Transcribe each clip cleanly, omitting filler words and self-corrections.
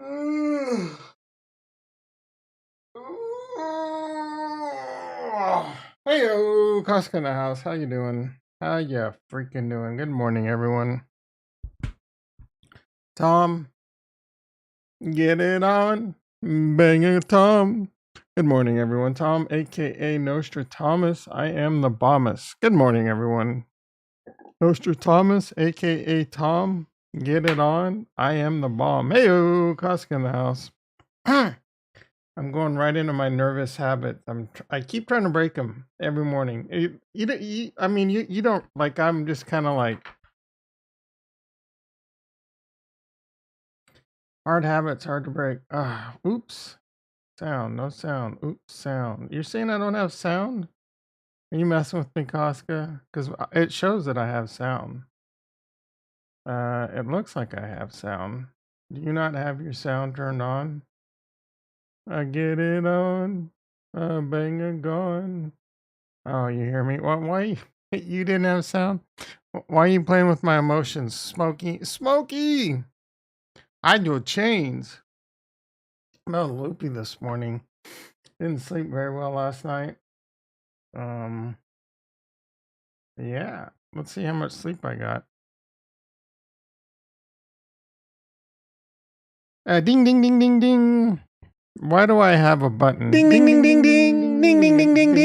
Hey, Costco in the house. How you doing? How you freaking doing? Good morning, everyone. Tom, get it on. Bang it, Tom. Good morning, everyone. Tom, aka Nostradamus. I am the bommus. Good morning, everyone. Nostradamus, aka Tom. Get it on. I am the bomb. Hey, Costco in the house. I'm going right into my nervous habits. I keep trying to break them every morning. I mean, you don't like. I'm just kind of like hard habits, hard to break. Oops, sound, no sound. Oops, sound. You're saying I don't have sound? Are you messing with me, Casca? Because it shows that I have sound. It looks like I have sound. Do you not have your sound turned on? I get it on. Bang it gone. Oh, you hear me? Why you didn't have sound? Why are you playing with my emotions, Smokey? Smokey! I do chains. I'm a little loopy this morning. Didn't sleep very well last night. Um, yeah. Let's see how much sleep I got. Ding, ding, ding, ding, ding. Why do I have a button? Ding, ding, ding, ding, ding, ding, ding, ding, ding, ding,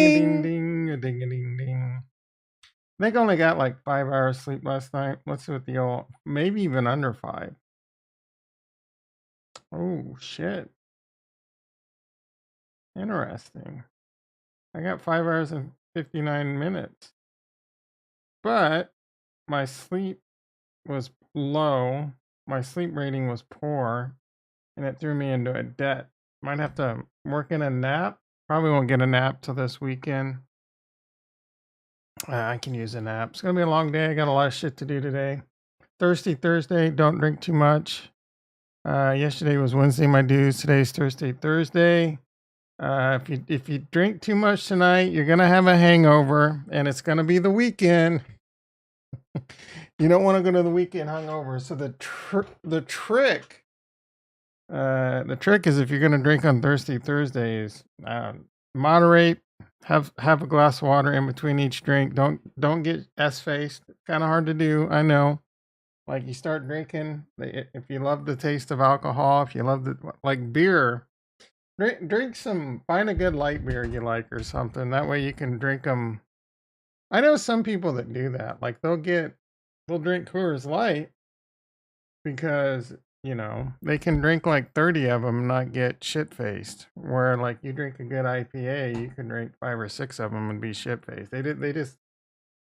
ding. ding, ding, ding, ding. I think I only got like 5 hours sleep last night. Let's see what the old, maybe even under 5. Oh, shit. Interesting. I got 5 hours and 59 minutes. But my sleep was low. My sleep rating was poor. And it threw me into a debt. Might have to work in a nap. Probably won't get a nap till this weekend. I can use a nap. It's going to be a long day. I got a lot of shit to do today. Thirsty Thursday. Don't drink too much. Yesterday was Wednesday, my dudes. Today's Thursday. If you drink too much tonight, you're gonna have a hangover, and it's gonna be the weekend. You don't want to go to the weekend hungover. So the trick is if you're gonna drink on Thirsty Thursdays, moderate. Have a glass of water in between each drink. Don't get s-faced. Kind of hard to do, I know. Like you start drinking, if you love the taste of alcohol, if you love the like beer. Drink some, find a good light beer you like or something. That way you can drink them. I know some people that do that. Like they'll drink Coors Light because, they can drink like 30 of them and not get shit faced. Where like you drink a good IPA, you can drink 5 or 6 of them and be shit faced.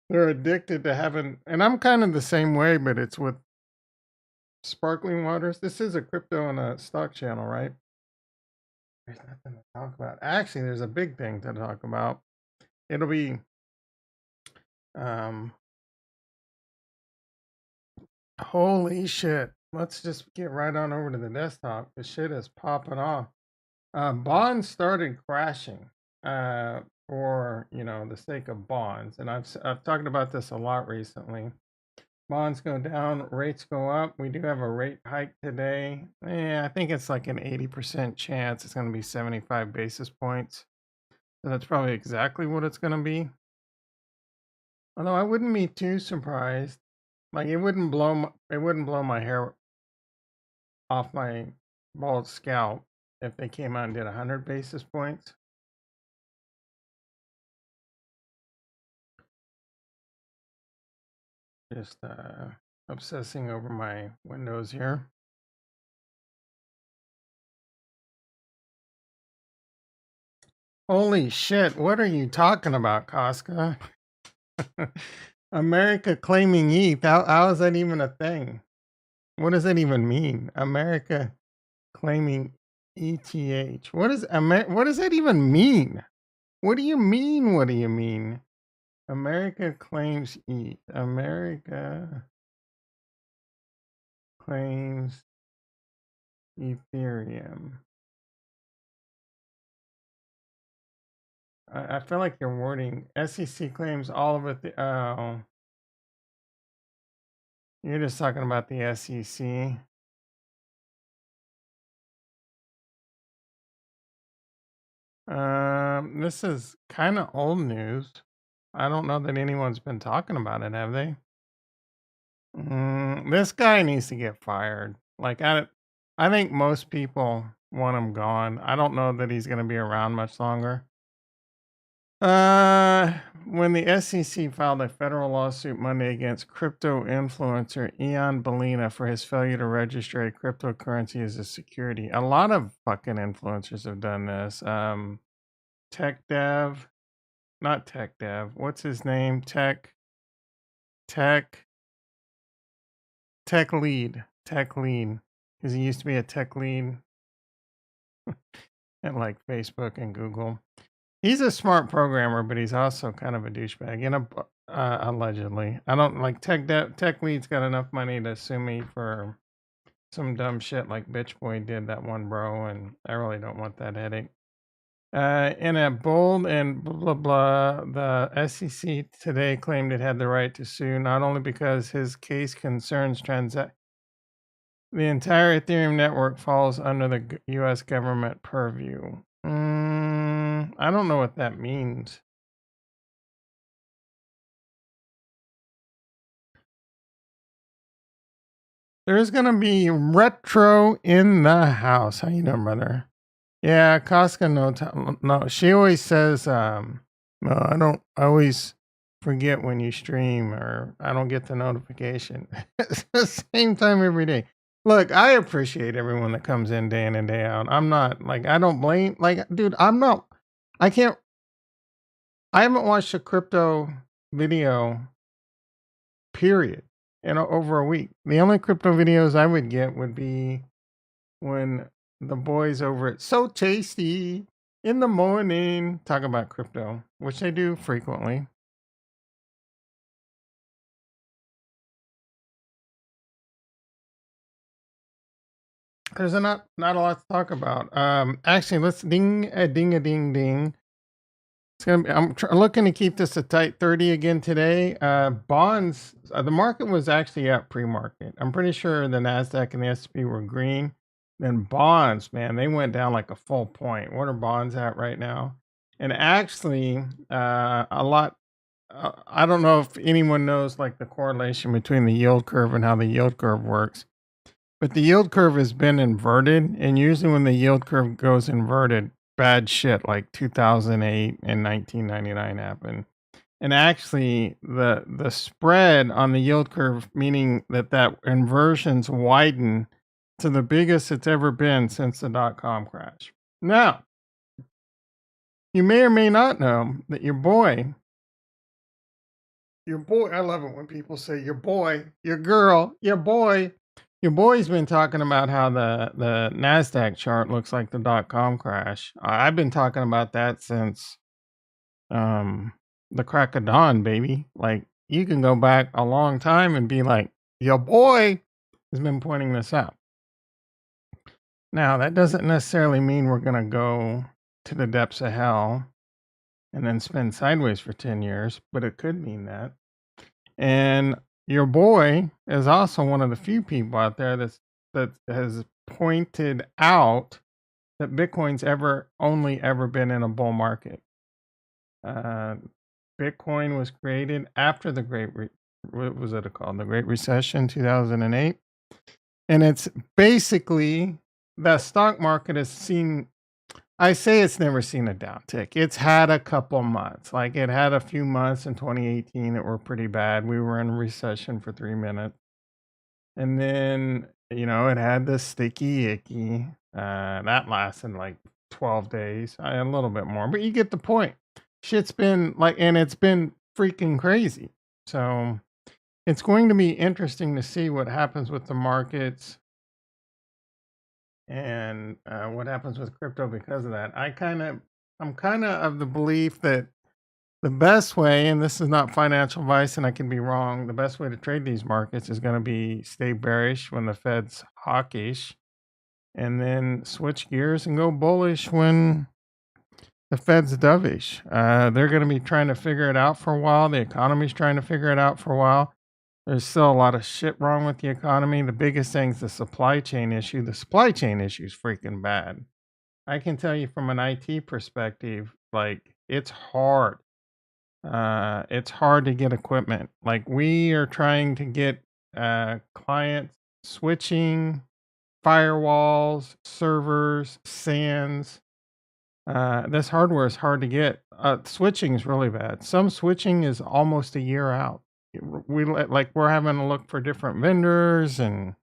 They're addicted to having, and I'm kind of the same way, but it's with sparkling waters. This is a crypto and a stock channel, right? There's nothing to talk about. Actually, there's a big thing to talk about. It'll be um holy shit. Let's just get right on over to the desktop. The shit is popping off. Bonds started crashing for, the sake of bonds. And I've talked about this a lot recently. Bonds go down, rates go up. We do have a rate hike today. I think it's like an 80% chance it's going to be 75 basis points. So that's probably exactly what it's going to be. Although I wouldn't be too surprised. Like it wouldn't blow my hair off my bald scalp if they came out and did 100 basis points. Just obsessing over my windows here. Holy shit, what are you talking about, Casca? America claiming ETH. How is that even a thing? What does that even mean? America claiming ETH. What does that even mean? What do you mean? What do you mean? America claims ETH. America claims Ethereum. I feel like you're wording SEC claims all of it. Oh, you're just talking about the SEC. This is kind of old news. I don't know that anyone's been talking about it, have they? This guy needs to get fired. Like I think most people want him gone. I don't know that he's going to be around much longer. When the SEC filed a federal lawsuit Monday against crypto influencer Ian Bellina for his failure to register a cryptocurrency as a security, a lot of fucking influencers have done this. Tech dev, not tech dev. What's his name? Tech, tech lead, because he used to be a tech lead at like Facebook and Google. He's a smart programmer, but he's also kind of a douchebag, allegedly. I don't like tech lead's got enough money to sue me for some dumb shit like Bitch Boy did that one bro, and I really don't want that headache. In a bold and blah, blah, blah, the SEC today claimed it had the right to sue not only because his case concerns the entire Ethereum network falls under the U.S. government purview. I don't know what that means. There's gonna be retro in the house. How you doing, brother? Yeah, Casca, no. She always says, no, I don't. I always forget when you stream, or I don't get the notification. It's the same time every day. Look, I appreciate everyone that comes in day in and day out. I'm not like I don't blame. Like, dude, I'm not. I can't. I haven't watched a crypto video, period, in over a week. The only crypto videos I would get would be when the boys over at So Tasty in the morning talk about crypto, which they do frequently. There's not a lot to talk about. Actually, let's ding a ding. It's gonna be. I'm looking to keep this a tight 30 again today. Bonds. The market was actually at pre-market. I'm pretty sure the Nasdaq and the S&P were green. Then bonds, man, they went down like a full point. What are bonds at right now? And actually, a lot. I don't know if anyone knows like the correlation between the yield curve and how the yield curve works. But the yield curve has been inverted, and usually when the yield curve goes inverted, bad shit like 2008 and 1999 happened. And actually, the spread on the yield curve, meaning that inversion's widened to the biggest it's ever been since the dot-com crash. Now, you may or may not know that your boy, I love it when people say your boy, your girl, your boy. Your boy's been talking about how the Nasdaq chart looks like the dot-com crash. I've been talking about that since the crack of dawn, baby. Like you can go back a long time and be like, your boy has been pointing this out. Now that doesn't necessarily mean we're gonna go to the depths of hell and then spin sideways for 10 years, but it could mean that. And your boy is also one of the few people out there that has pointed out that Bitcoin's only ever been in a bull market. Bitcoin was created after the what was it called? The Great Recession, 2008. And it's basically the stock market has seen, I say it's never seen a downtick. It's had a couple months. Like it had a few months in 2018 that were pretty bad. We were in recession for 3 minutes. And then, it had the sticky icky. That lasted like 12 days, a little bit more, but you get the point. Shit's been like, and it's been freaking crazy. So it's going to be interesting to see what happens with the markets and what happens with crypto because of that. I'm kind of the belief that the best way, and this is not financial advice, and I can be wrong, the best way to trade these markets is going to be stay bearish when the Fed's hawkish, and then switch gears and go bullish when the Fed's dovish. They're going to be trying to figure it out for a while. The economy's trying to figure it out for a while. There's still a lot of shit wrong with the economy. The biggest thing is the supply chain issue. The supply chain issue is freaking bad. I can tell you from an IT perspective, like it's hard. It's hard to get equipment. Like we are trying to get clients switching, firewalls, servers, SANs. This hardware is hard to get. Switching is really bad. Some switching is almost a year out. Like we're having to look for different vendors, and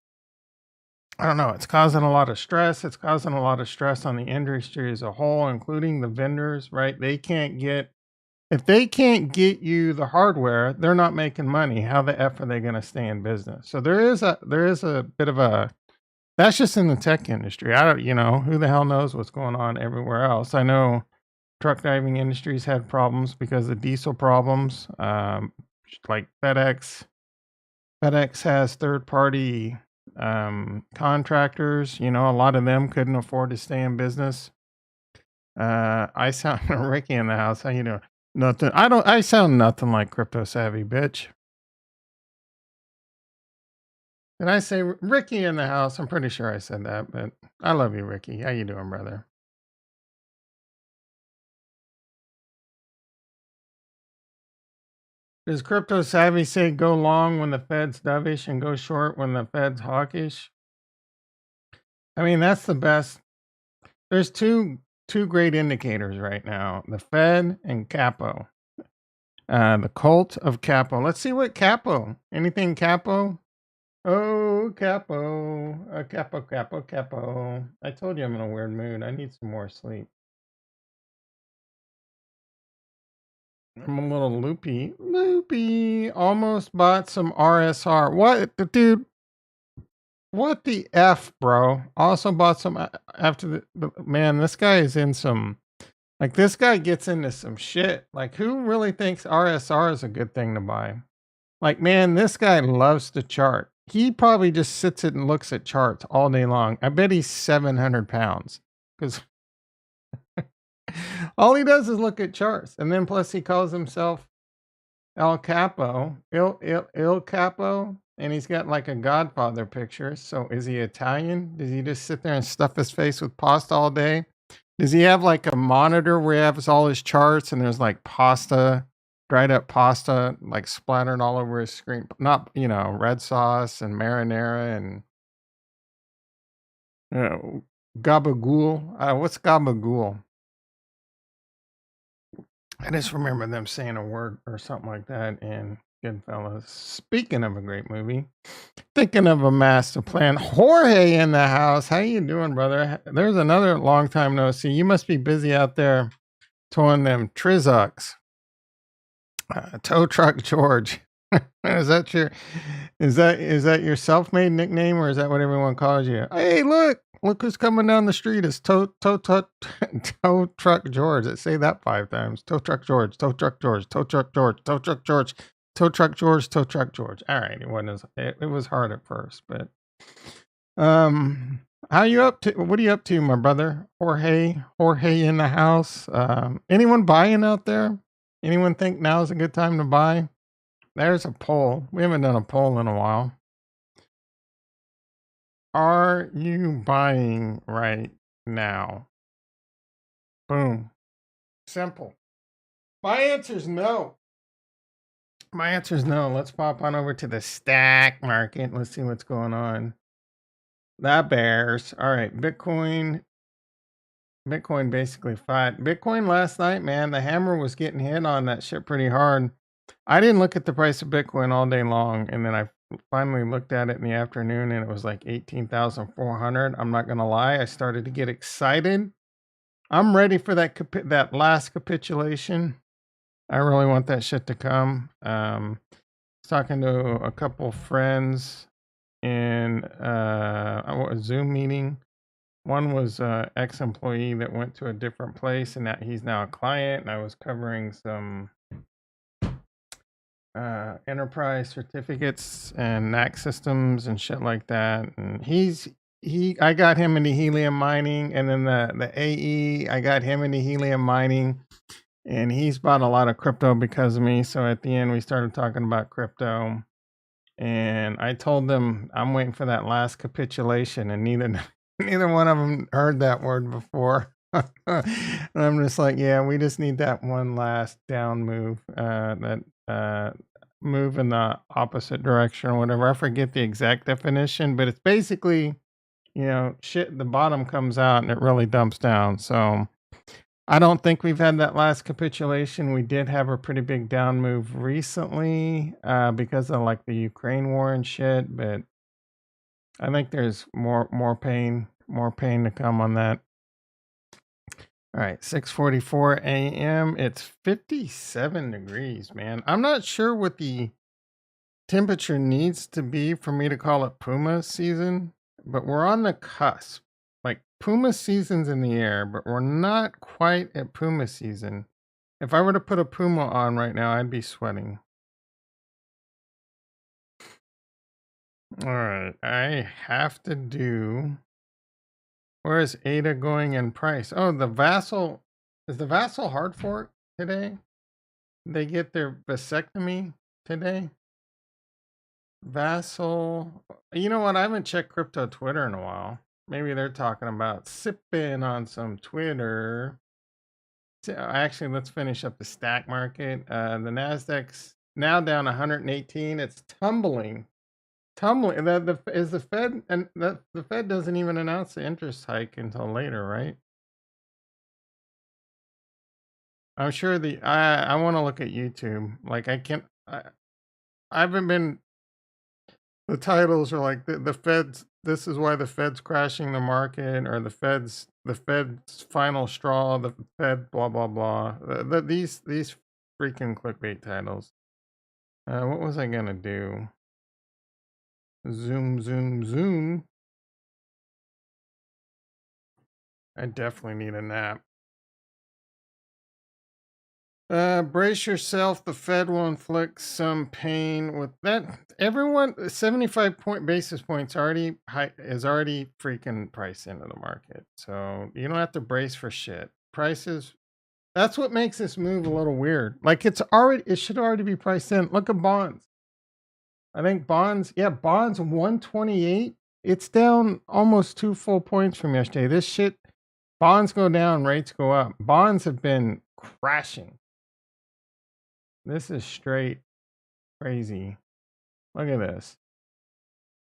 I don't know. It's causing a lot of stress. It's causing a lot of stress on the industry as a whole, including the vendors. Right? They can't get if they can't get you the hardware, they're not making money. How the f are they going to stay in business? So there is a bit of a that's just in the tech industry. I don't, who the hell knows what's going on everywhere else. I know truck diving industries had problems because of diesel problems. Like FedEx has third party contractors. A lot of them couldn't afford to stay in business. I sound Ricky in the house. How you doing? Nothing. I don't. I sound nothing like crypto savvy, bitch. Did I say Ricky in the house? I'm pretty sure I said that, but I love you, Ricky. How you doing, brother? Does crypto savvy say go long when the Fed's dovish and go short when the Fed's hawkish? I mean, that's the best. There's two great indicators right now: the Fed and Capo. The cult of Capo. Let's see what Capo. Anything Capo? Oh, Capo. Capo, Capo, Capo. I told you I'm in a weird mood. I need some more sleep. I'm a little loopy. Loopy. Almost bought some RSR. What, dude? What the F, bro? Also bought some after man, this guy is in some, like, this guy gets into some shit. Like, who really thinks RSR is a good thing to buy? Like, man, this guy loves to chart. He probably just sits it and looks at charts all day long. I bet he's 700 pounds because all he does is look at charts. And then plus he calls himself El Capo, Il Capo, and he's got like a Godfather picture. So is he Italian? Does he just sit there and stuff his face with pasta all day? Does he have like a monitor where he has all his charts and there's like pasta, dried up pasta, like splattered all over his screen? Not, red sauce and marinara and gabagool. What's gabagool? I just remember them saying a word or something like that in Goodfellas. Speaking of a great movie, thinking of a master plan. Jorge in the house. How you doing, brother? There's another long time no see. You must be busy out there towing them Trezors. Tow truck George. is that your is that your self-made nickname, or is that what everyone calls you? Hey, look who's coming down the street. It's tow truck George. Say that 5 times. Tow truck George. Tow truck George. Tow truck George. Tow truck George. Tow truck George. Tow truck George. All right, it was hard at first, but how you up to? What are you up to, my brother? Jorge in the house. Anyone buying out there? Anyone think now is a good time to buy? There's a poll. We haven't done a poll in a while. Are you buying right now? Boom. Simple. My answer's no. My answer's no. Let's pop on over to the stack market. Let's see what's going on. The bears. All right. Bitcoin basically fought. Bitcoin last night, man, the hammer was getting hit on that shit pretty hard. I didn't look at the price of Bitcoin all day long, and then I finally looked at it in the afternoon, and it was like 18,400. I'm not gonna lie, I started to get excited. I'm ready for that last capitulation. I really want that shit to come. Was talking to a couple friends in a Zoom meeting. One was ex-employee that went to a different place, and that he's now a client. And I was covering some enterprise certificates and NAC systems and shit like that. And I got him into helium mining, and then the AE, I got him into helium mining, and he's bought a lot of crypto because of me. So at the end, we started talking about crypto, and I told them I'm waiting for that last capitulation, and neither Neither one of them heard that word before. And I'm just like, yeah, we just need that one last down move, move in the opposite direction or whatever. I forget the exact definition, but it's basically, shit, the bottom comes out and it really dumps down. So I don't think we've had that last capitulation. We did have a pretty big down move recently because of like the Ukraine war and shit, but I think there's more pain to come on that. All right, 6:44 a.m. It's 57 degrees, man. I'm not sure what the temperature needs to be for me to call it Puma season, but we're on the cusp. Like Puma season's in the air, but we're not quite at Puma season. If I were to put a Puma on right now, I'd be sweating. All right, I have to do. Where is ADA going in price? Oh, the Vassal. Is the Vassal hard fork today? They get their vasectomy today? Vassal. You know what? I haven't checked crypto Twitter in a while. Maybe they're talking about sipping on some Twitter. So actually, let's finish up the stack market. The Nasdaq's now down 118. It's tumbling. Is the Fed, and the Fed doesn't even announce the interest hike until later, right? I'm sure I want to look at YouTube. Like I haven't been. The titles are like the Fed's. This is why the Fed's crashing the market, or the Fed's final straw. The Fed blah blah blah. These freaking clickbait titles. What was I gonna do? Zoom. I definitely need a nap. Brace yourself. The Fed will inflict some pain with that. Everyone, 75 basis points is already freaking priced into the market. So you don't have to brace for shit. Prices. That's what makes this move a little weird. Like it should already be priced in. Look at bonds. I think bonds 128. It's down almost 2 full points from yesterday. This shit, bonds go down, rates go up. Bonds have been crashing. This is straight crazy. Look at this.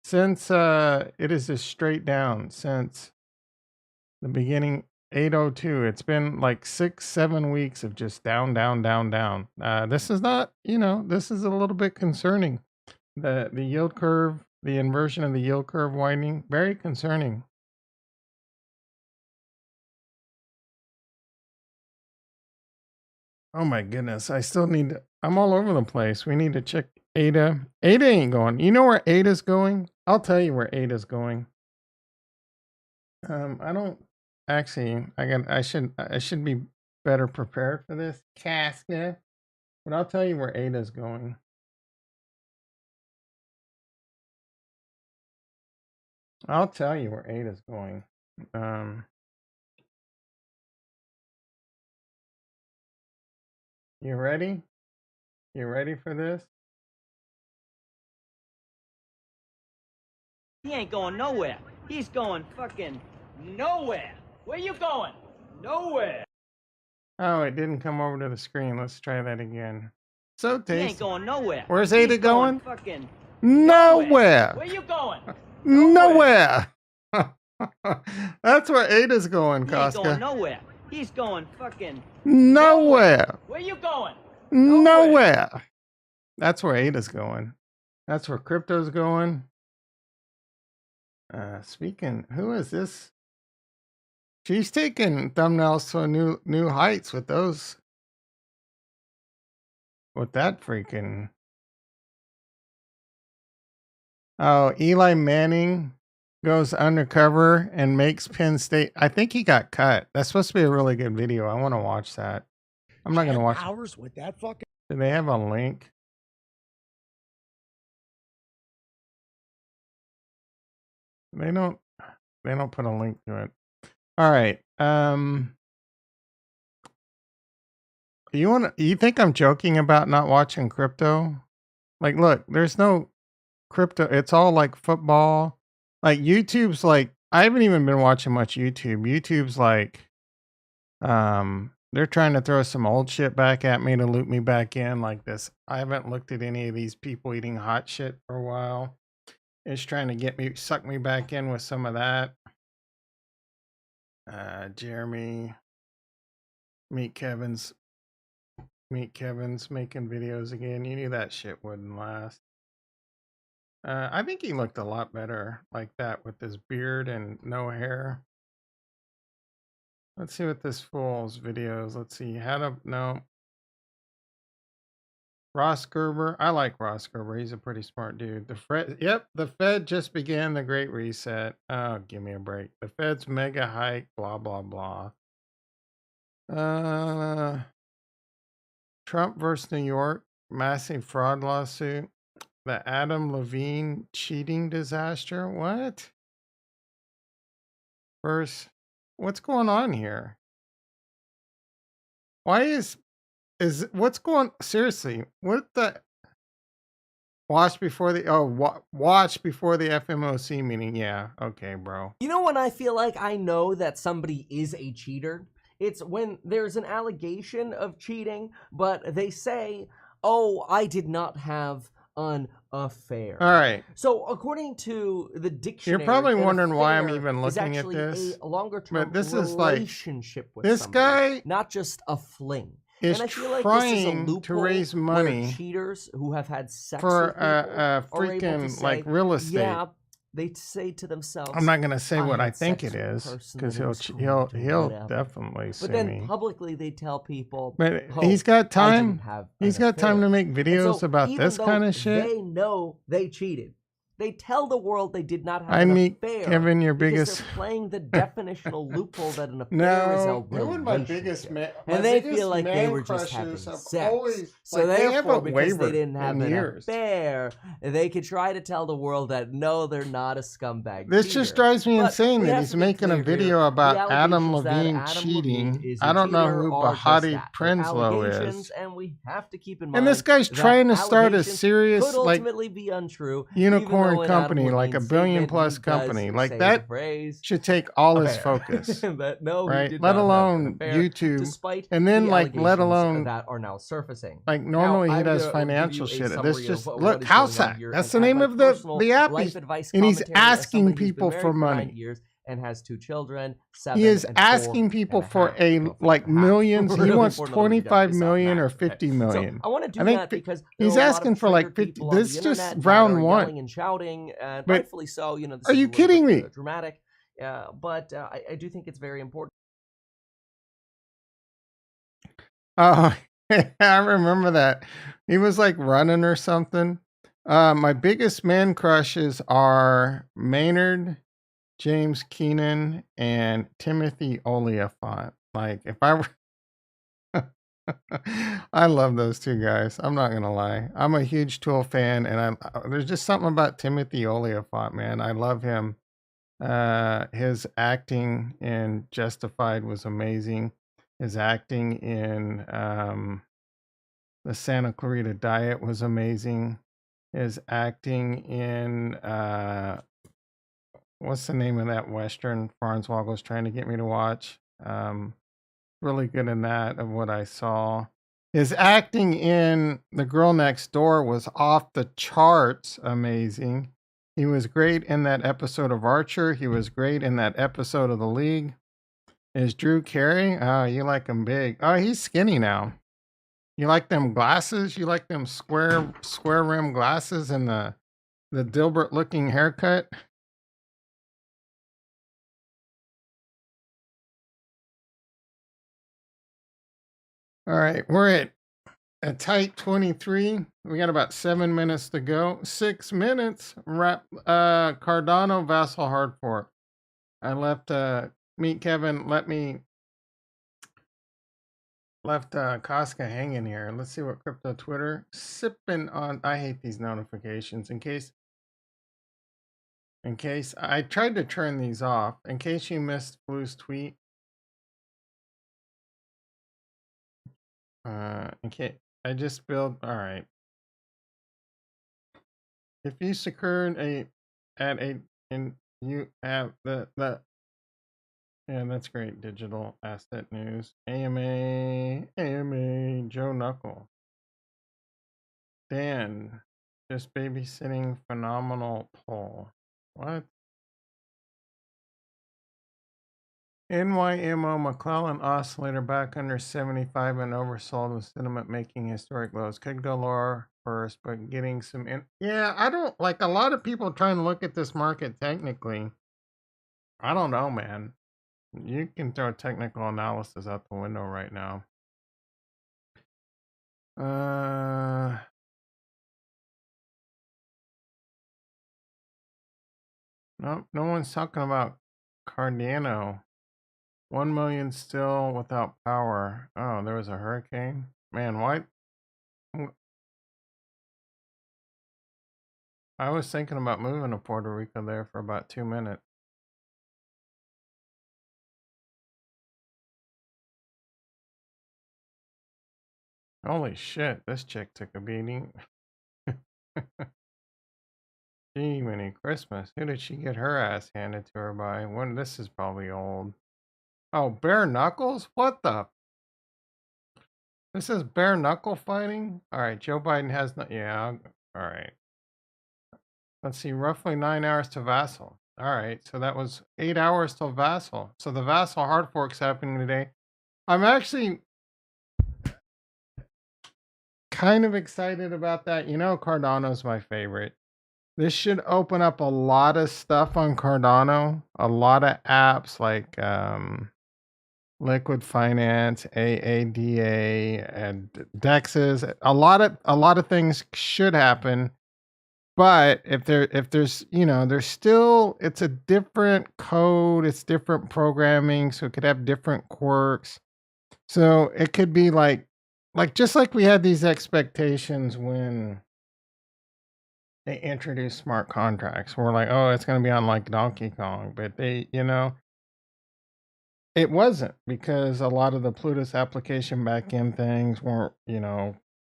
Since it is just straight down since the beginning, 802. It's been like 6-7 weeks of just down. This is not, this is a little bit concerning. The yield curve, the inversion of the yield curve widening, very concerning. Oh my goodness. I'm all over the place. We need to check ADA. ADA ain't going. You know where ADA's going? I'll tell you where ADA's going. I don't actually, I should be better prepared for this. Casca. But I'll tell you where ADA's going. I'll tell you where ADA's going. You ready? You ready for this? He ain't going nowhere. He's going fucking nowhere. Where you going? Nowhere. Oh, it didn't come over to the screen. Let's try that again. So tasty. He ain't going nowhere. Where's ADA going? Fucking nowhere. Where you going? Nowhere. That's where ADA's going, Casca. He ain't going nowhere. He's going fucking nowhere. Where you going? Nowhere. That's where ADA's going. That's where crypto's going. Speaking, who is this? She's taking thumbnails to new heights with those. With that freaking. Oh, Eli Manning goes undercover and makes Penn State. I think he got cut. That's supposed to be a really good video. I want to watch that. I'm not gonna watch hours with that fucking. Do they have a link? They don't put a link to it. All right. You think I'm joking about not watching crypto? Like, look, there's no crypto. It's all like football. Like YouTube's like I haven't even been watching much YouTube. YouTube's like, they're trying to throw some old shit back at me to loop me back in like this. I haven't looked at any of these people eating hot shit for a while. It's trying to get me, suck me back in with some of that. Jeremy, Meet Kevin's making videos again. You knew that shit wouldn't last. I think he looked a lot better like that with his beard and no hair. Let's see what this fool's videos. Let's see. No. Ross Gerber. I like Ross Gerber. He's a pretty smart dude. The Fed just began the Great Reset. Oh, give me a break. The Fed's mega hike, blah, blah, blah. Trump versus New York, massive fraud lawsuit. The Adam Levine cheating disaster. What? First, what's going on here? Why is what's going seriously? What the watch before the watch before the FMOC meeting? Yeah, okay, bro. You know when I feel like I know that somebody is a cheater? It's when there's an allegation of cheating, but they say, "Oh, I did not have an affair." All right. So according to the dictionary, you're probably wondering why I'm affair even is looking at actually this. a longer-term But this is like relationship with this somebody, guy not just a fling. is And I feel like this is a trying to loophole raise where money cheaters who have had sex for with people are able to freaking say, like real estate. yeah, they say to themselves, I'm not gonna say what I had think sex it with a is person because that it was he'll clean or whatever. definitely sue But then me. publicly they tell people, But oh, he's got I didn't time. have He's an got time to affair. make And videos so about even this though kind of shit. they know they cheated, they tell the world they did not have I an meet affair Kevin, your because biggest. they're playing the definitional loophole that an affair is a No, Kevin, my relationship. biggest man. And they feel like they were just having sex. So they therefore, haven't because they wavered didn't have in an years. affair, they could try to tell the world that no, they're not a scumbag This cheater. just drives me But insane we that have he's to be making a clear video here. about The Adam allegations that Levine Adam Levine cheating. is a I don't know cheater who are just Bahati that. They're Prenslow allegations, is. and we have to keep in And mind this guy's that trying to start a allegations serious could like ultimately be untrue, unicorn even though in company, Adam like a Levine's billion statement, plus he company. does Like say that the phrase should take all his affair. focus. That no, he Right? did Let not have an alone affair, YouTube. despite And then the like let allegations alone that are now surfacing. like Now, normally he I'm does gonna financial give you a shit. This summary just of what look is house going on hack. here That's and the add name my of the personal app. life advice And he's commentary as asking somebody who's been people married for for 9 money. years and has 2 children, 7 He is and asking 4 people and a for half. a Go like figure, half. millions. He Really wants important to look up 25 this million math, or okay? 50 million. So I want to do I think that because he's there are a lot asking of for like triggered 50. people on This the is just internet that round are one. yelling and shouting, and But rightfully so. You know, this are is you a little kidding bit me? dramatic, but I do think it's very important. Oh, I remember that. He was like running or something. My biggest man crushes are Maynard, James Keenan, and Timothy Oliphant. Like if I were I love those two guys. I'm not gonna lie. I'm a huge Tool fan, and there's just something about Timothy Oliphant, man. I love him. His acting in Justified was amazing. His acting in the Santa Clarita Diet was amazing. His acting in what's the name of that Western Farnswoggle's trying to get me to watch? Really good in that of what I saw. His acting in The Girl Next Door was off the charts amazing. He was great in that episode of Archer. He was great in that episode of The League. Is Drew Carey? Oh, you like him big. Oh, he's skinny now. You like them glasses? You like them square rim glasses and the Dilbert looking haircut? All right, we're at a tight 23. We got about 7 minutes to go. 6 minutes. Wrap Cardano Vassal Hardfork. I left Meet Kevin left Casca hanging here. Let's see what crypto Twitter sipping on. I hate these notifications in case I tried to turn these off in case you missed Blue's tweet. In case I just built. All right. If you secured in You have the yeah, that's great. Digital asset news. AMA, Joe Knuckle. Dan, just babysitting phenomenal poll. What? NYMO McClellan oscillator back under 75 and oversold with sentiment making historic lows. Could go lower first, but getting some yeah, I don't like a lot of people trying to look at this market technically. I don't know, man. You can throw technical analysis out the window right now. No, no one's talking about Cardano. 1 million still without power. Oh, there was a hurricane. Man, why? I was thinking about moving to Puerto Rico there for about 2 minutes. Holy shit, this chick took a beating. Gee, many Christmas. Who did she get her ass handed to her by? When this is probably old. Oh, bare knuckles? What the? This is bare knuckle fighting? All right, Joe Biden has not. Yeah, all right. Let's see, roughly 9 hours to Vassal. All right, so that was 8 hours till Vassal. So the Vassal hard fork's happening today. I'm actually kind of excited about that. You know, Cardano's my favorite. This should open up a lot of stuff on Cardano, a lot of apps like Liquid Finance, AADA, and Dexes. A lot of things should happen. But if there's there's still, it's a different code, it's different programming, so it could have different quirks. So it could be like just like we had these expectations when they introduced smart contracts. We're like, oh, it's going to be on like Donkey Kong, but it wasn't, because a lot of the Plutus application backend things weren't,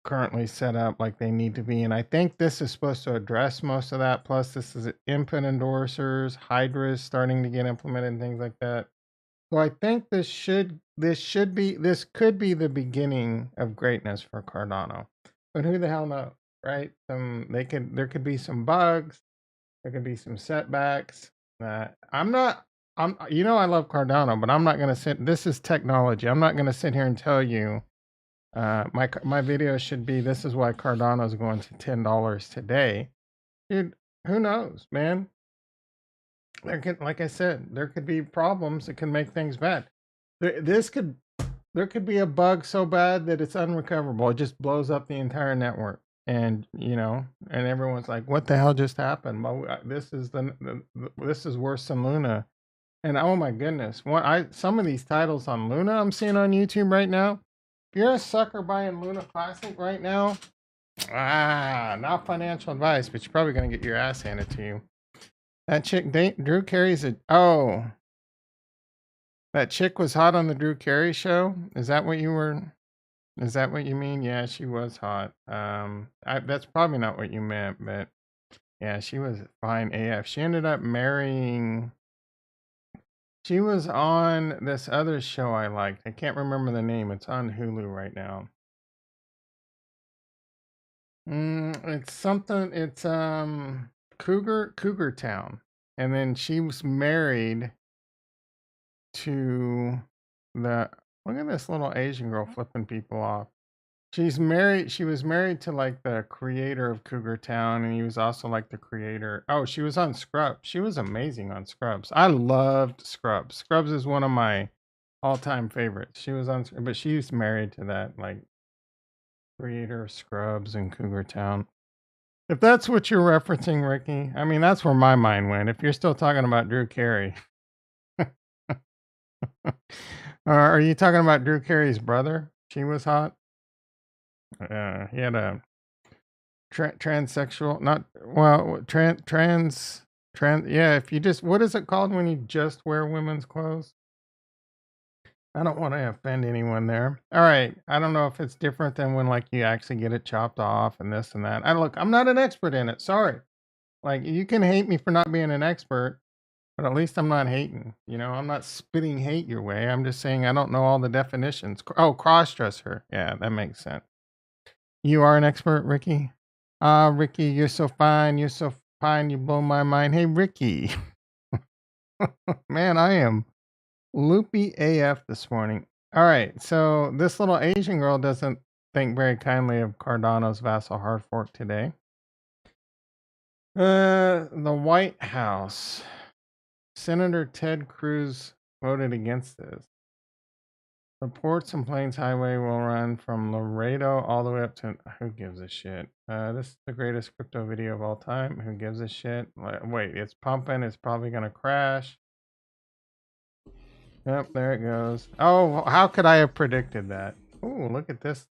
currently set up like they need to be. And I think this is supposed to address most of that. Plus, this is input endorsers, Hydra is starting to get implemented and things like that. So I think this could be the beginning of greatness for Cardano. But who the hell knows, right? There could be some bugs, there could be some setbacks. I'm not I love Cardano, but I'm not gonna sit. This is technology. I'm not gonna sit here and tell you. My video should be, this is why Cardano is going to $10 today, dude. Who knows, man? Like I said, there could be problems that can make things bad. There could be a bug so bad that it's unrecoverable. It just blows up the entire network, and and everyone's like, "What the hell just happened?" Well, this is this is worse than Luna, and oh my goodness, some of these titles on Luna I'm seeing on YouTube right now. If you're a sucker buying Luna Classic right now, not financial advice, but you're probably gonna get your ass handed to you. That chick, Drew Carey's that chick was hot on the Drew Carey show. Is that what you mean? Yeah, she was hot. That's probably not what you meant, but yeah, she was fine AF. She ended up marrying. She was on this other show I liked. I can't remember the name. It's on Hulu right now. It's something. It's Cougar Town, and then she was married to the. Look at this little Asian girl flipping people off. She was married to like the creator of Cougar Town, and he was also like the creator. Oh, she was on Scrubs. She was amazing on Scrubs. I loved Scrubs. Scrubs is one of my all-time favorites. She was on, but she's married to that like creator of Scrubs and Cougar Town. If that's what you're referencing, Ricky, I mean that's where my mind went. If you're still talking about Drew Carey, are you talking about Drew Carey's brother? She was hot. He had a transsexual, not well, trans. Yeah, if you just, what is it called when you just wear women's clothes? I don't want to offend anyone there. All right, I don't know if it's different than when like you actually get it chopped off and this and that. I'm not an expert in it. Sorry. Like you can hate me for not being an expert. But at least I'm not hating. You know, I'm not spitting hate your way. I'm just saying I don't know all the definitions. Oh, cross-dresser. Yeah, that makes sense. You are an expert, Ricky? Ah, Ricky, you're so fine. You're so fine. You blow my mind. Hey, Ricky. Man, I am loopy AF this morning. All right, so this little Asian girl doesn't think very kindly of Cardano's vassal hard fork today. The White House. Senator Ted Cruz voted against this. The Ports and Plains Highway will run from Laredo all the way up to... Who gives a shit? This is the greatest crypto video of all time. Who gives a shit? Wait, it's pumping. It's probably going to crash. Yep, there it goes. Oh, how could I have predicted that? Ooh, look at this.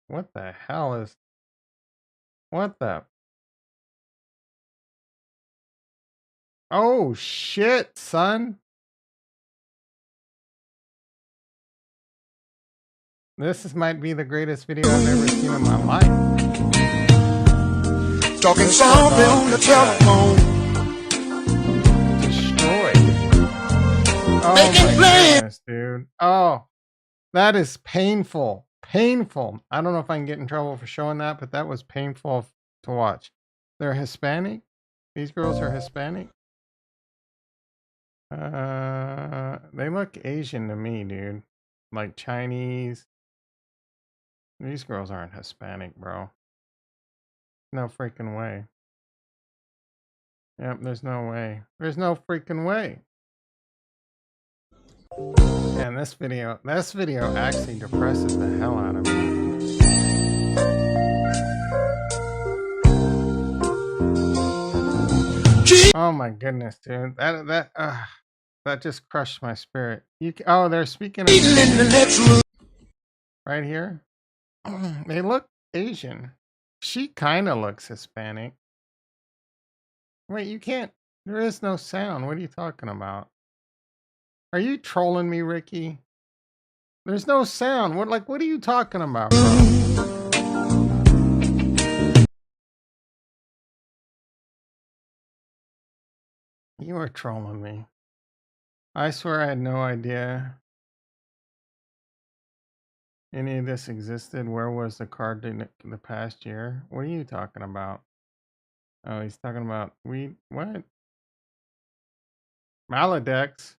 What the hell is... What the... Oh, shit, son. Might be the greatest video I've ever seen in my life. Talking something on the telephone. Destroyed. Oh my goodness, dude. Oh, that is painful. Painful. I don't know if I can get in trouble for showing that, but that was painful to watch. They're Hispanic. These girls are Hispanic. They look Asian to me, dude. Like Chinese. These girls aren't Hispanic, bro. No freaking way. Yep, there's no way. There's no freaking way. And this video actually depresses the hell out of me. Oh my goodness, dude. That just crushed my spirit. Oh, they're speaking of right here. They look Asian. She kind of looks Hispanic. Wait, you can't. There is no sound. What are you talking about? Are you trolling me, Ricky? There's no sound. What are you talking about, bro? You are trolling me. I swear I had no idea any of this existed. Where was the card in the past year? What are you talking about? Oh, he's talking about what? Maladex.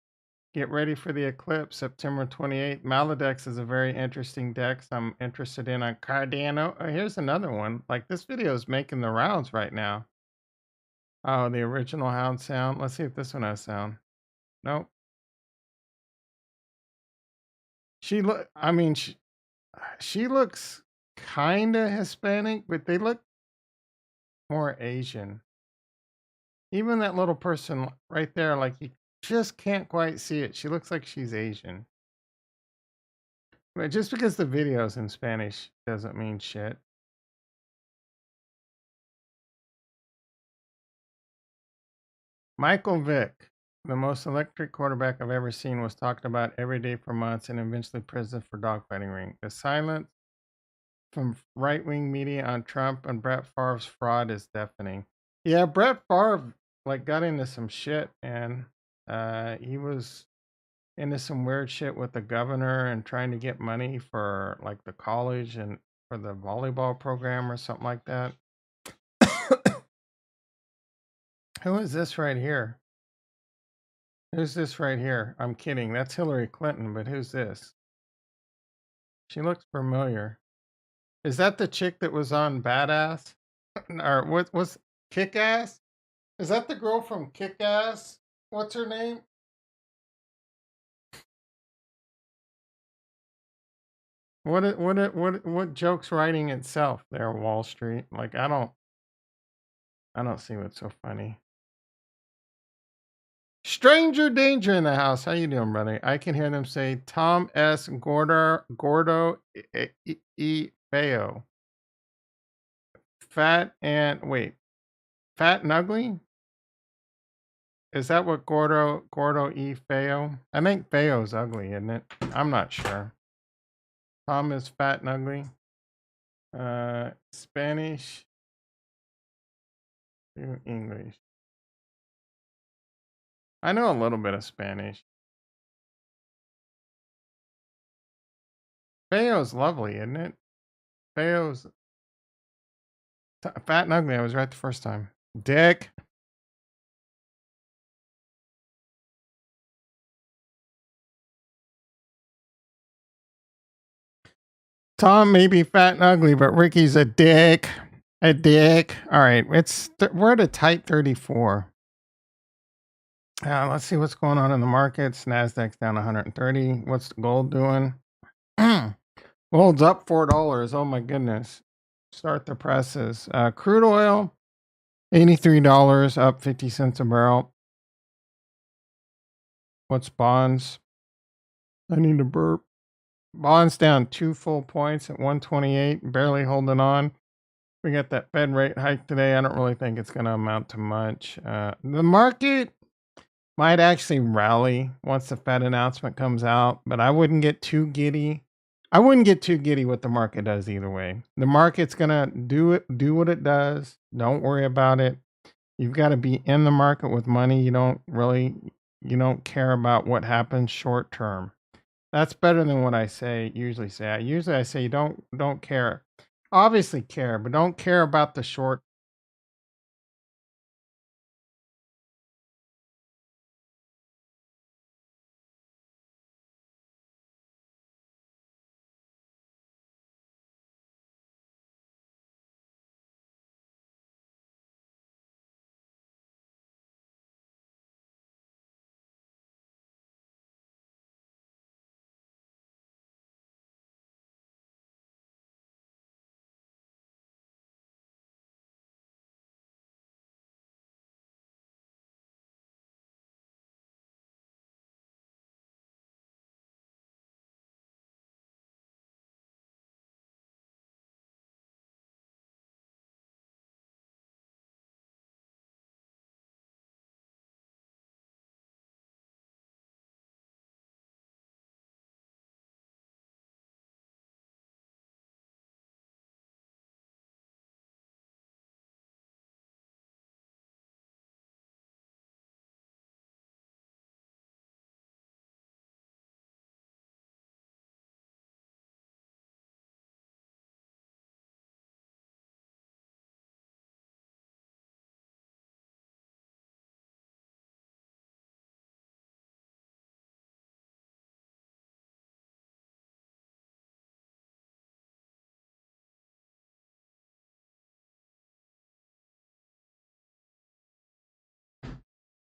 Get ready for the eclipse, September 28th. Maladex is a very interesting dex I'm interested in on Cardano. Oh, here's another one. Like, this video is making the rounds right now. Oh, the original hound sound. Let's see if this one has sound. Nope. She looks kind of Hispanic, but they look more Asian. Even that little person right there, like, you just can't quite see it. She looks like she's Asian. But just because the video's in Spanish doesn't mean shit. Michael Vick, the most electric quarterback I've ever seen, was talked about every day for months and eventually prison for dogfighting ring. The silence from right-wing media on Trump and Brett Favre's fraud is deafening. Yeah, Brett Favre got into some shit, and he was into some weird shit with the governor and trying to get money for the college and for the volleyball program or something like that. Who is this right here? Who's this right here? I'm kidding. That's Hillary Clinton, but who's this? She looks familiar. Is that the chick that was on Badass? Or what was Kick Ass? Is that the girl from Kick Ass? What's her name? What joke's writing itself there, Wall Street? Like, I don't see what's so funny. Stranger danger in the house. How you doing, brother? I can hear them say Tom S. Gordo E. Feo. Fat and ugly? Is that what Gordo E. Feo? I think Feo's ugly, isn't it? I'm not sure. Tom is fat and ugly. Spanish to English. I know a little bit of Spanish. Feo's lovely, isn't it? Feo's fat and ugly. I was right the first time. Dick. Tom may be fat and ugly, but Ricky's a dick. A dick. All right, we're at a tight 34. Let's see what's going on in the markets. Nasdaq's down 130. What's the gold doing? Gold's up $4. Oh my goodness. Start the presses. Crude oil, $83, up 50 cents a barrel. What's bonds? I need to burp. Bonds down 2 full points at 128, barely holding on. We got that Fed rate hike today. I don't really think it's going to amount to much. The market might actually rally once the Fed announcement comes out, but I wouldn't get too giddy. I wouldn't get too giddy what the market does either way. The market's going to do what it does. Don't worry about it. You've got to be in the market with money. You don't care about what happens short term. That's better than what I usually say. I say you don't care. Obviously care, but don't care about the short.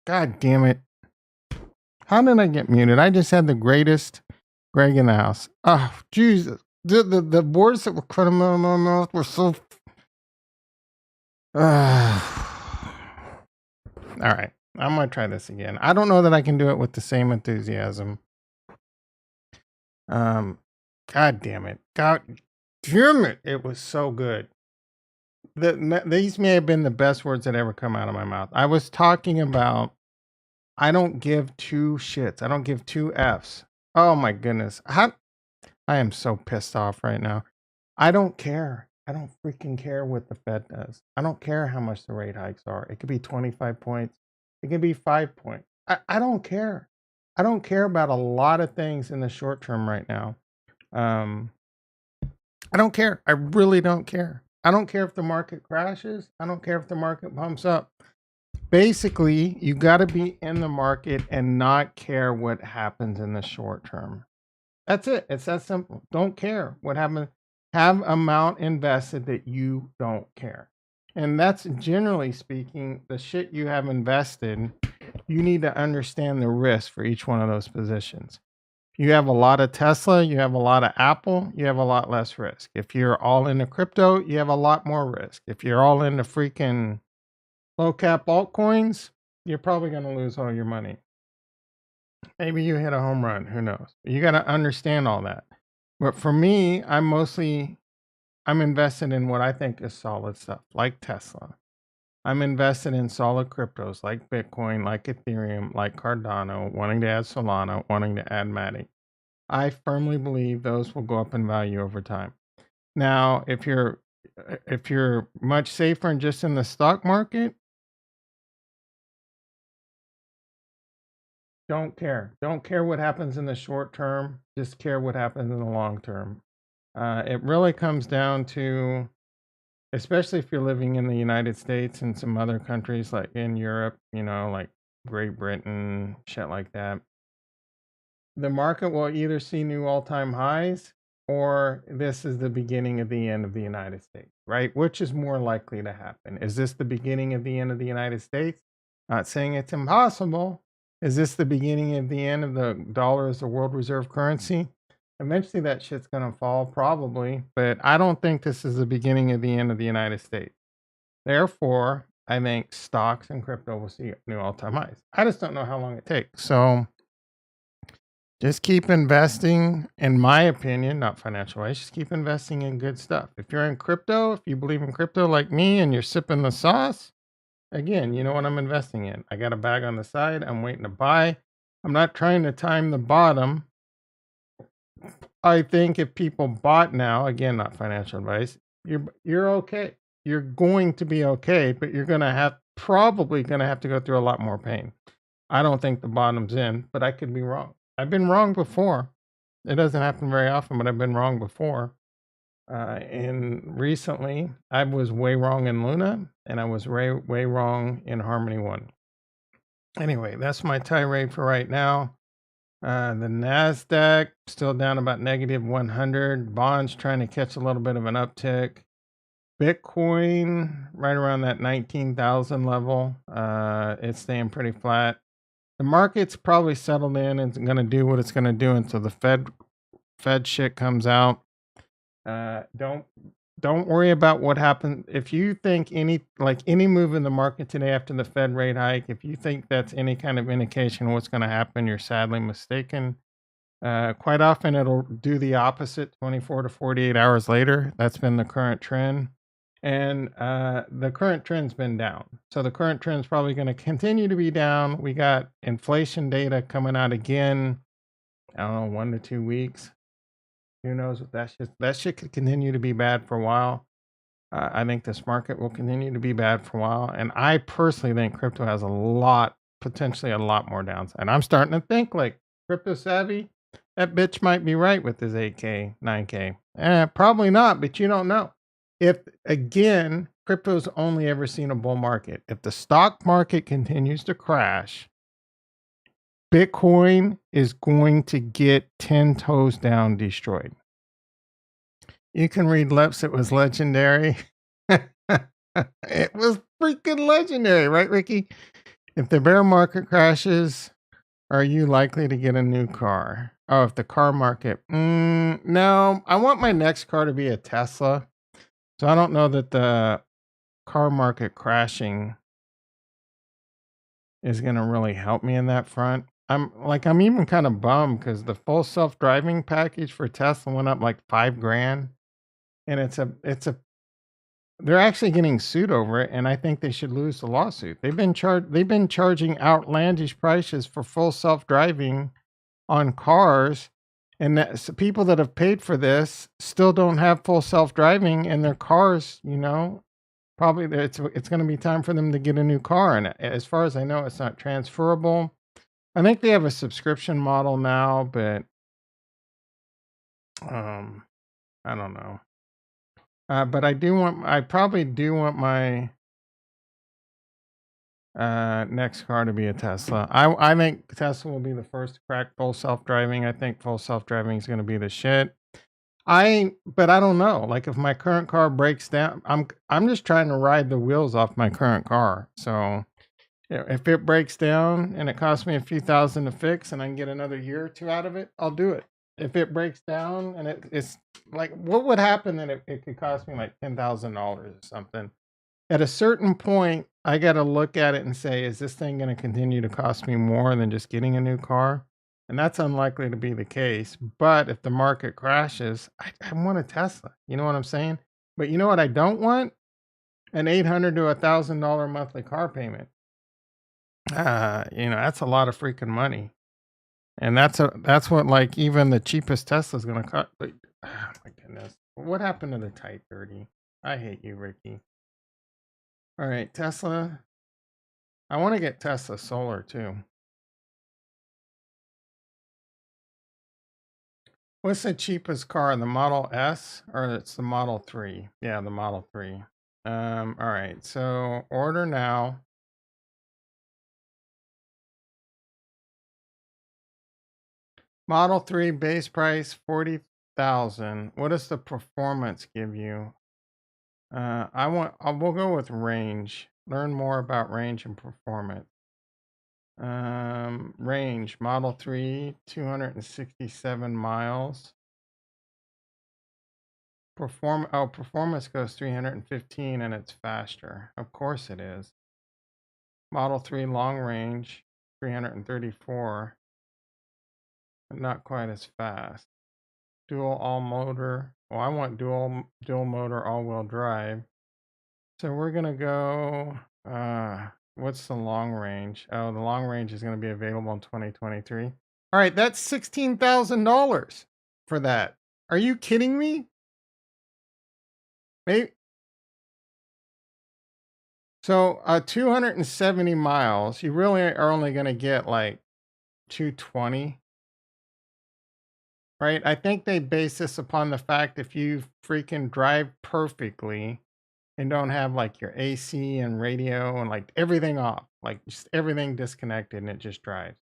God damn it. How did I get muted? I just had the greatest Greg in the house. Oh, Jesus. The words that were coming out of my mouth were so. All right. I'm going to try this again. I don't know that I can do it with the same enthusiasm. God damn it. God damn it. It was so good. These may have been the best words that ever come out of my mouth. I was talking about I don't give two shits. I don't give two Fs. Oh my goodness. I am so pissed off right now. I don't care. I don't freaking care what the Fed does. I don't care how much the rate hikes are. It could be 25 points. It could be 5 points. I don't care. I don't care about a lot of things in the short term right now. I don't care. I really don't care. I don't care if the market crashes. I don't care if the market pumps up. Basically, you got to be in the market and not care what happens in the short term. That's it. It's that simple. Don't care what happens. Have amount invested that you don't care. And that's generally speaking, the shit you have invested, you need to understand the risk for each one of those positions. You have a lot of Tesla, you have a lot of Apple, you have a lot less risk. If you're all into crypto, you have a lot more risk. If you're all into freaking low cap altcoins, you're probably going to lose all your money. Maybe you hit a home run, who knows? You got to understand all that. But for me, I'm invested in what I think is solid stuff, like Tesla. I'm invested in solid cryptos like Bitcoin, like Ethereum, like Cardano, wanting to add Solana, wanting to add Matic. I firmly believe those will go up in value over time. Now, if you're much safer and just in the stock market, don't care. Don't care what happens in the short term. Just care what happens in the long term. It really comes down to, especially if you're living in the United States and some other countries like in Europe, like Great Britain, shit like that. The market will either see new all-time highs or this is the beginning of the end of the United States, right? Which is more likely to happen? Is this the beginning of the end of the United States? Not saying it's impossible. Is this the beginning of the end of the dollar as the world reserve currency? Eventually that shit's going to fall, probably, but I don't think this is the beginning of the end of the United States. Therefore, I think stocks and crypto will see new all-time highs. I just don't know how long it takes. So just keep investing, in my opinion, not financial wise, just keep investing in good stuff. If you're in crypto, if you believe in crypto like me and you're sipping the sauce, again, you know what I'm investing in. I got a bag on the side. I'm waiting to buy. I'm not trying to time the bottom. I think if people bought now, again, not financial advice, you're okay. You're going to be okay, but you're probably gonna have to go through a lot more pain. I don't think the bottom's in, but I could be wrong. I've been wrong before. It doesn't happen very often, but I've been wrong before. And recently, I was way wrong in Luna, and I was way wrong in Harmony One. Anyway, that's my tirade for right now. The Nasdaq still down about negative 100. Bonds trying to catch a little bit of an uptick. Bitcoin right around that 19,000 level. It's staying pretty flat. The market's probably settled in and it's going to do what it's going to do until the Fed shit comes out. Don't worry about what happened. If you think any move in the market today after the Fed rate hike, if you think that's any kind of indication of what's going to happen, you're sadly mistaken. Quite often it'll do the opposite 24 to 48 hours later. That's been the current trend. And the current trend's been down. So the current trend's probably going to continue to be down. We got inflation data coming out again, I don't know, 1 to 2 weeks. Who knows what that shit could continue to be bad for a while. I think this market will continue to be bad for a while. And I personally think crypto has potentially a lot more downside. I'm starting to think like crypto savvy, that bitch might be right with his 8K, 9K. Probably not, but you don't know. If, again, crypto's only ever seen a bull market. If the stock market continues to crash, Bitcoin is going to get 10 toes down destroyed. You can read Lips. It was legendary. It was freaking legendary, right, Ricky? If the bear market crashes, are you likely to get a new car? Oh, if the car market, no, I want my next car to be a Tesla. So I don't know that the car market crashing is going to really help me in that front. I'm even kind of bummed because the full self-driving package for Tesla went up like $5,000, and they're actually getting sued over it, and I think they should lose the lawsuit. They've been charging outlandish prices for full self-driving on cars, and people that have paid for this still don't have full self-driving in their cars. Probably it's going to be time for them to get a new car. And as far as I know, it's not transferable. I think they have a subscription model now, but I don't know. But I probably do want my next car to be a Tesla. I think Tesla will be the first to crack full self-driving. I think full self-driving is going to be the shit. But I don't know. Like if my current car breaks down, I'm just trying to ride the wheels off my current car. So if it breaks down and it costs me a few thousand to fix and I can get another year or two out of it, I'll do it. If it breaks down and it's like, what would happen then if it could cost me like $10,000 or something? At a certain point, I got to look at it and say, is this thing going to continue to cost me more than just getting a new car? And that's unlikely to be the case. But if the market crashes, I want a Tesla. You know what I'm saying? But you know what I don't want? An $800 to $1,000 monthly car payment. That's a lot of freaking money. And that's what like even the cheapest Tesla is going to cost. But, oh my goodness. What happened to the Type 30? I hate you, Ricky. All right, Tesla. I want to get Tesla solar too. What's the cheapest car? The Model S or it's the Model 3? Yeah, the Model 3. All right. So order now. Model 3 base price 40,000. What does the performance give you? We'll go with range. Learn more about range and performance. Range Model 3 267 miles. Performance goes 315 and it's faster. Of course it is. Model 3 long range 334. But not quite as fast. Dual all motor. Well, I want dual motor all-wheel drive. So we're gonna go. What's the long range? Oh, the long range is gonna be available in 2023. All right, that's $16,000 for that. Are you kidding me? Maybe. So 270 miles. You really are only gonna get like 220. Right? I think they base this upon the fact if you freaking drive perfectly and don't have like your AC and radio and like everything off, like just everything disconnected and it just drives.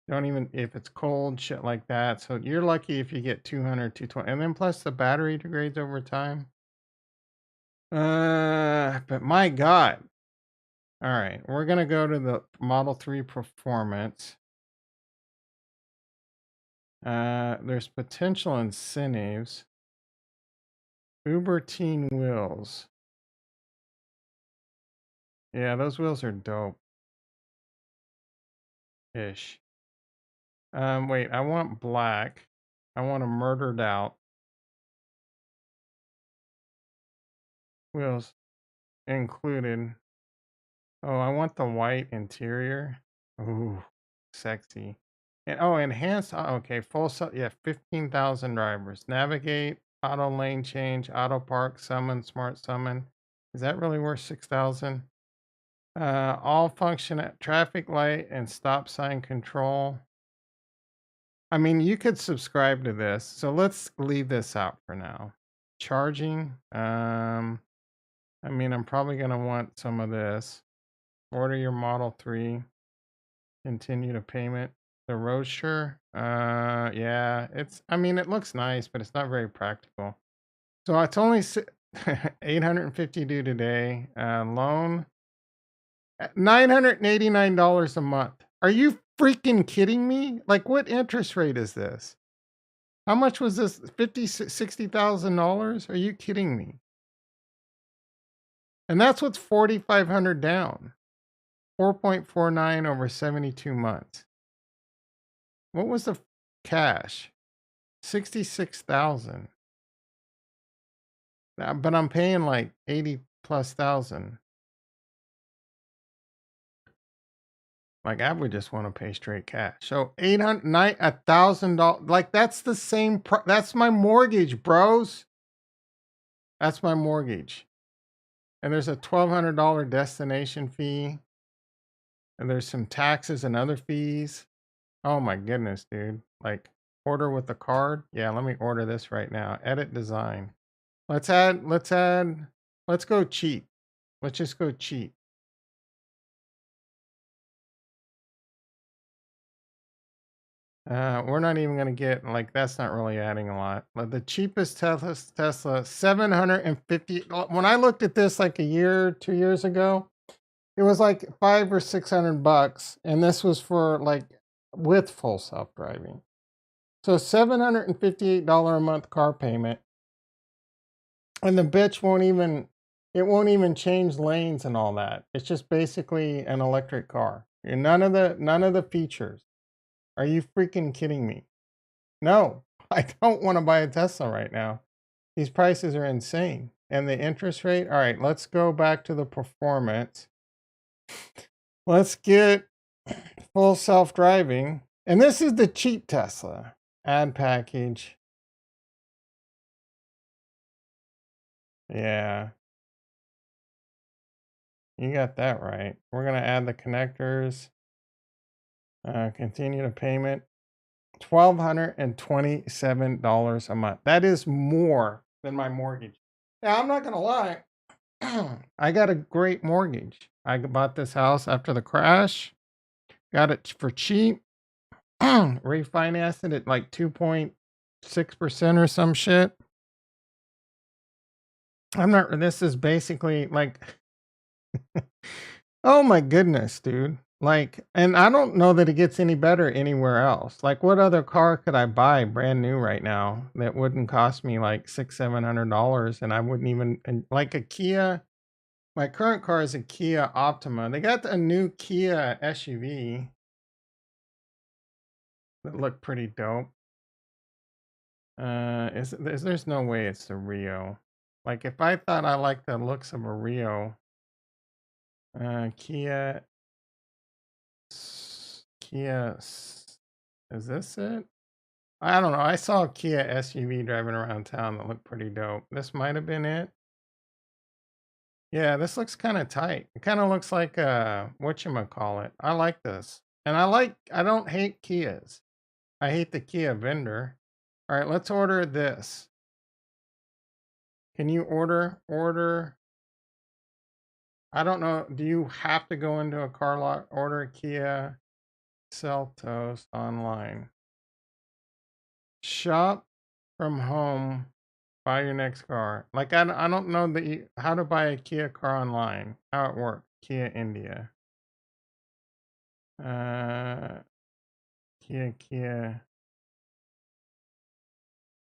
Don't even if it's cold, shit like that. So you're lucky if you get 200, 220. And then plus the battery degrades over time. But my God. All right, we're gonna go to the Model 3 Performance. There's potential incentives. Uber Teen wheels. Yeah, those wheels are dope. Ish. Wait, I want black. I want a murdered out. Wheels included. Oh, I want the white interior. Ooh, sexy. And oh, enhanced. Okay, full set. Yeah, 15,000 drivers. Navigate, auto lane change, auto park, summon, smart summon. Is that really worth 6,000? All function at traffic light and stop sign control. I mean, you could subscribe to this. So let's leave this out for now. Charging. I mean, I'm probably going to want some of this. Order your Model 3. Continue to payment. The Roadster. Yeah, I mean, it looks nice, but it's not very practical. So it's only 850 due today. Loan. $989 a month. Are you freaking kidding me? Like, what interest rate is this? How much was this? $60,000? Are you kidding me? And that's what's 4,500 down. 4.49 over 72 months. What was the cash? 66,000. But I'm paying like 80 plus thousand. Like I would just want to pay straight cash. So $1,000. Like that's the same. That's my mortgage, bros. That's my mortgage. And there's a $1,200 destination fee. And there's some taxes and other fees. Oh my goodness, dude. Like order with the card. Yeah, let me order this right now. Edit design. Let's go cheap. Let's just go cheap. We're not even gonna get like that's not really adding a lot. Like the cheapest Tesla 750. When I looked at this like a year, 2 years ago, it was like $500 or $600, and this was for like with full self-driving. So $758 a month car payment, and the bitch won't even change lanes and all that. It's just basically an electric car. And none of the features. Are you freaking kidding me? No, I don't want to buy a Tesla right now. These prices are insane. And the interest rate, all right, let's go back to the performance. Let's get full self-driving. And this is the cheap Tesla. Add package. Yeah. You got that right. We're going to add the connectors. Continue to payment. $1,227 a month. That is more than my mortgage. Now, I'm not going to lie. I got a great mortgage. I bought this house after the crash, got it for cheap, refinanced it at like 2.6% or some shit. This is basically like, oh my goodness, dude. Like, and I don't know that it gets any better anywhere else. Like, what other car could I buy brand new right now that wouldn't cost me like $600-700, and I wouldn't even, and like a Kia. My current car is a Kia Optima. They got a new Kia SUV that looked pretty dope. There's no way it's the Rio. Like, if I thought I liked the looks of a Rio, Kia, is this it? I don't know. I saw a Kia SUV driving around town that looked pretty dope. This might have been it. Yeah, this looks kind of tight. It kind of looks like whatchamacallit. I like this. And I don't hate Kias. I hate the Kia vendor. All right, let's order this. Can you order? I don't know. Do you have to go into a car lot, order a Kia Seltos online? Shop from home, buy your next car. Like, I don't know how to buy a Kia car online, how it works. Kia India. Kia,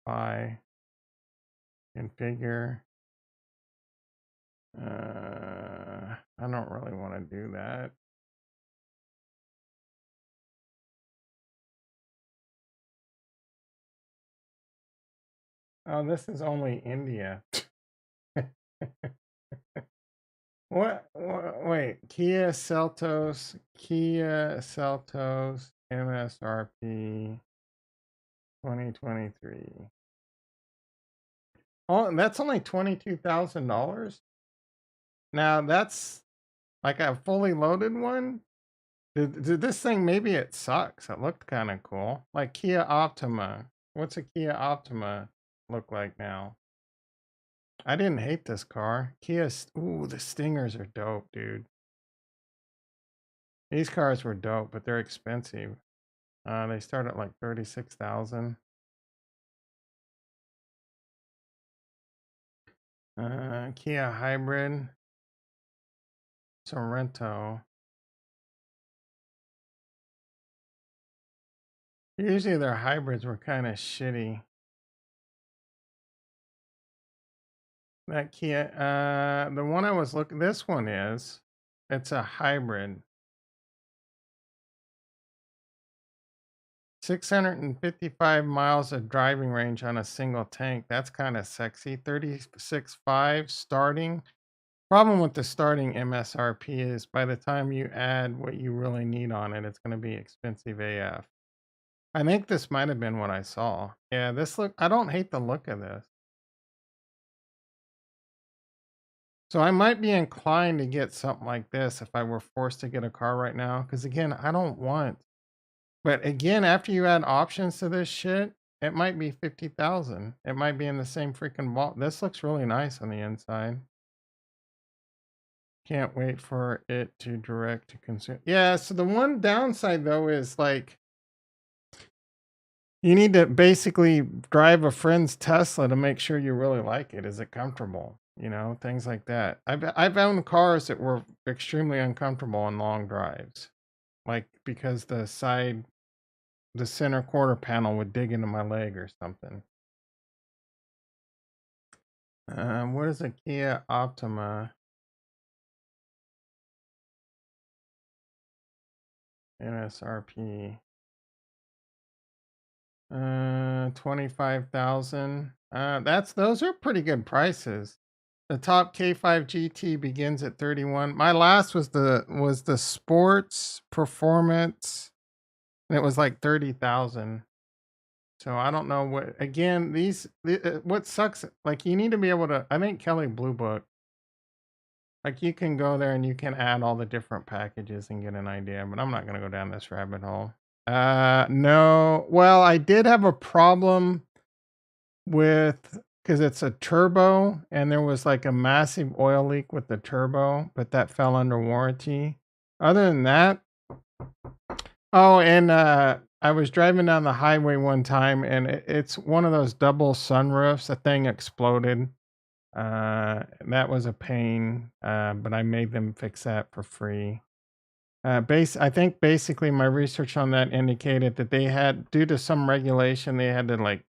buy, configure. I don't really want to do that. Oh, this is only India. What? Wait, Kia Seltos MSRP 2023. Oh, and that's only $22,000. Now that's like a fully loaded one. Did this thing, maybe it sucks. It looked kind of cool. Like Kia Optima. What's a Kia Optima look like now? I didn't hate this car. Ooh, the Stingers are dope, dude. These cars were dope, but they're expensive. They start at like 36,000. Kia Hybrid. Sorrento. Usually their hybrids were kind of shitty. That Kia, the one I was looking, this one it's a hybrid. 655 miles of driving range on a single tank. That's kind of sexy. 36.5 starting. Problem with the starting MSRP is by the time you add what you really need on it, it's going to be expensive AF. I think this might have been what I saw. Yeah, I don't hate the look of this. So I might be inclined to get something like this if I were forced to get a car right now. Because again, I don't want. But again, after you add options to this shit, it might be 50,000. It might be in the same freaking vault. This looks really nice on the inside. Can't wait for it to direct to consumer. Yeah, so the one downside though is like you need to basically drive a friend's Tesla to make sure you really like it. Is it comfortable? You know, things like that. I've owned cars that were extremely uncomfortable on long drives, like because the center quarter panel would dig into my leg or something. What is a Kia Optima? MSRP. 25,000. Those are pretty good prices. The top K5 GT begins at 31. My last was the sports performance, and it was like 30,000. So I don't know what. Again, what sucks. Like you need to be able to. I think Kelly Blue Book. Like you can go there and you can add all the different packages and get an idea. But I'm not gonna go down this rabbit hole. No. Well, I did have a problem with because it's a turbo, and there was like a massive oil leak with the turbo, but that fell under warranty. Other than that, oh, and I was driving down the highway one time, and it's one of those double sunroofs. The thing exploded. That was a pain, but I made them fix that for free. I think basically my research on that indicated that they had, due to some regulation, they had to like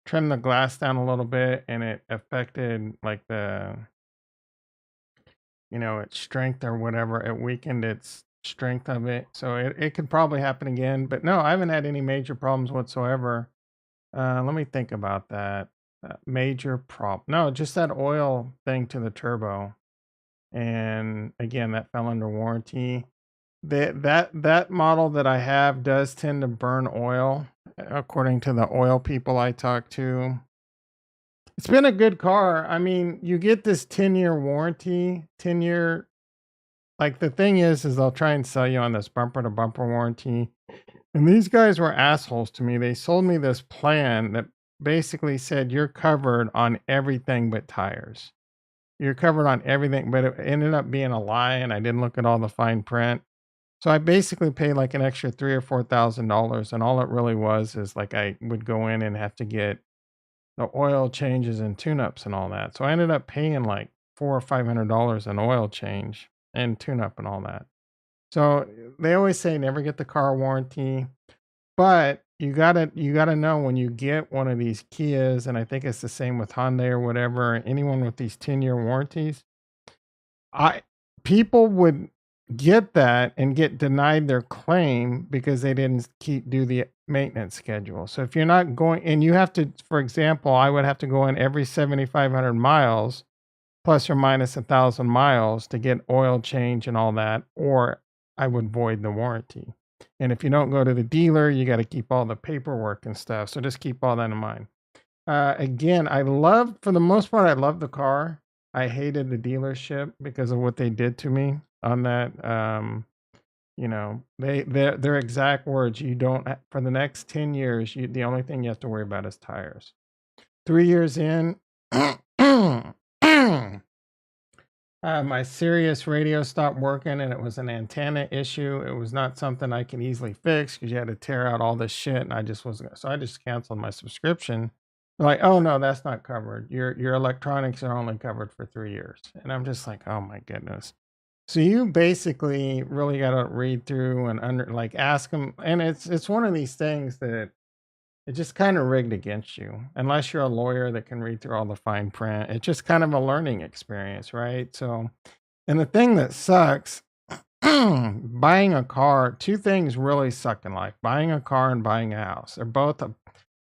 trim the glass down a little bit, and it affected like its strength or whatever. It weakened its strength of it, so it could probably happen again. But no, I haven't had any major problems whatsoever. Let me think about that. Major problem? No, just that oil thing to the turbo, and again, that fell under warranty. That model that I have does tend to burn oil, according to the oil people I talk to. It's been a good car. I mean, you get this 10-year warranty, 10-year. Like the thing is they'll try and sell you on this bumper to bumper warranty. And these guys were assholes to me. They sold me this plan that basically said you're covered on everything but tires. You're covered on everything, but it ended up being a lie, and I didn't look at all the fine print. So I basically paid like an extra $3,000 or $4,000, and all it really was is like I would go in and have to get the oil changes and tune-ups and all that. So I ended up paying like $400 or $500 an oil change and tune-up and all that. So they always say never get the car warranty, but you gotta know when you get one of these Kias, and I think it's the same with Hyundai or whatever, anyone with these 10-year warranties. I People would get that and get denied their claim because they didn't do the maintenance schedule. So if you're not going, and you have to, for example, I would have to go in every 7,500 miles plus or minus 1,000 miles to get oil change and all that, or I would void the warranty. And if you don't go to the dealer, you got to keep all the paperwork and stuff. So just keep all that in mind. Again, for the most part, I love the car. I hated the dealership because of what they did to me on that. Their exact words, you don't, for the next 10 years, the only thing you have to worry about is tires. 3 years in, my Sirius radio stopped working, and it was an antenna issue. It was not something I can easily fix because you had to tear out all this shit, and I just wasn't. So I just canceled my subscription. They're like, oh no, that's not covered. Your electronics are only covered for 3 years, and I'm just like, oh my goodness. So you basically really got to read through and ask them, and it's one of these things that it just kind of rigged against you, unless you're a lawyer that can read through all the fine print. It's just kind of a learning experience, right? So, and the thing that sucks, buying a car, two things really suck in life: buying a car and buying a house. They're both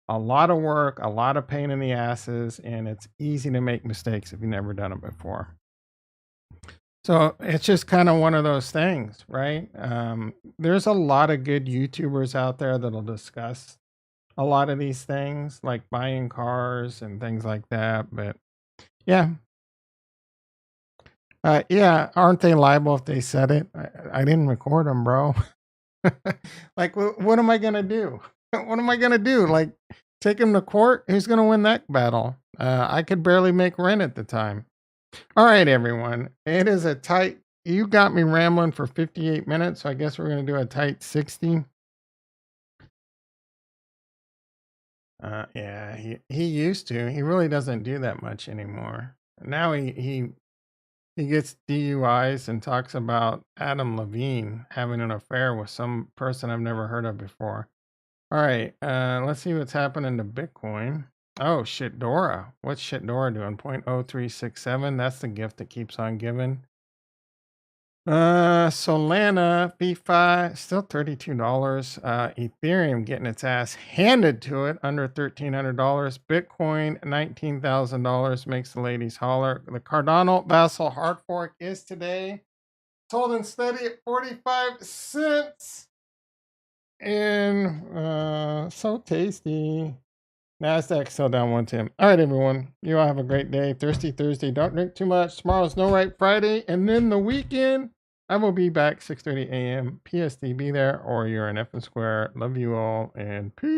a lot of work, a lot of pain in the asses, and it's easy to make mistakes if you've never done it before. So it's just kind of one of those things, right? There's a lot of good YouTubers out there that'll discuss a lot of these things, like buying cars and things like that. But yeah, yeah, aren't they liable if they said it? I didn't record them, bro. Like, what am I gonna do? What am I gonna do? Like, take him to court? Who's gonna win that battle? I could barely make rent at the time. All right, everyone. It is a tight. You got me rambling for 58 minutes, so I guess we're gonna do a tight 60. Yeah, he used to. He really doesn't do that much anymore. Now he gets DUIs and talks about Adam Levine having an affair with some person I've never heard of before. All right, let's see what's happening to Bitcoin. Oh, Shitdora. What's Shitdora doing? 0.0367. That's the gift that keeps on giving. Solana, BFI, still $32. Ethereum getting its ass handed to it, under $1,300. Bitcoin, $19,000, makes the ladies holler. The Cardano Basel hard fork is today. It's holding steady at 45 cents. And so tasty. NASDAQ still down 110. All right, everyone. You all have a great day. Thirsty Thursday. Don't drink too much. Tomorrow's No Right Friday. And then the weekend. I will be back 6:30 a.m. PST. Be there or you're in F and Square. Love you all and peace.